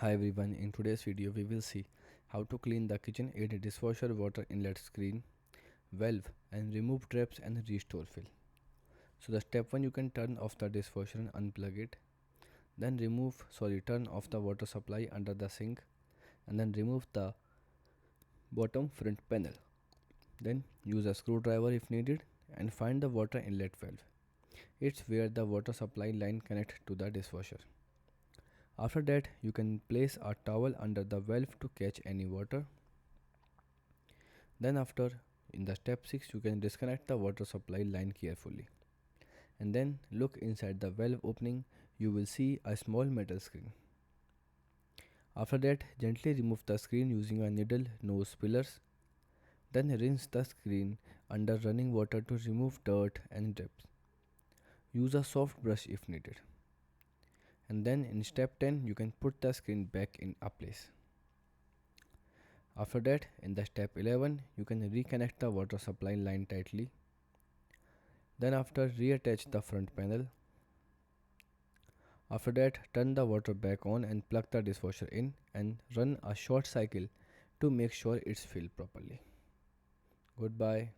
Hi everyone, in today's video we will see how to clean the KitchenAid dishwasher water inlet screen, valve and remove traps and restore fill. So the step 1, you can turn off the dishwasher and unplug it. Then turn off the water supply under the sink and then remove the bottom front panel. Then use a screwdriver if needed and find the water inlet valve. It's where the water supply line connects to the dishwasher. After that, you can place a towel under the valve to catch any water. Then in the step 6, you can disconnect the water supply line carefully. And then look inside the valve opening, you will see a small metal screen. After that, gently remove the screen using a needle nose fillers. Then rinse the screen under running water to remove dirt and drips. Use a soft brush if needed. And then in step 10, you can put the screen back in a place. After that, in the step 11, you can reconnect the water supply line tightly. Then reattach the front panel. After that, turn the water back on and plug the dishwasher in and run a short cycle to make sure it's filled properly. Goodbye.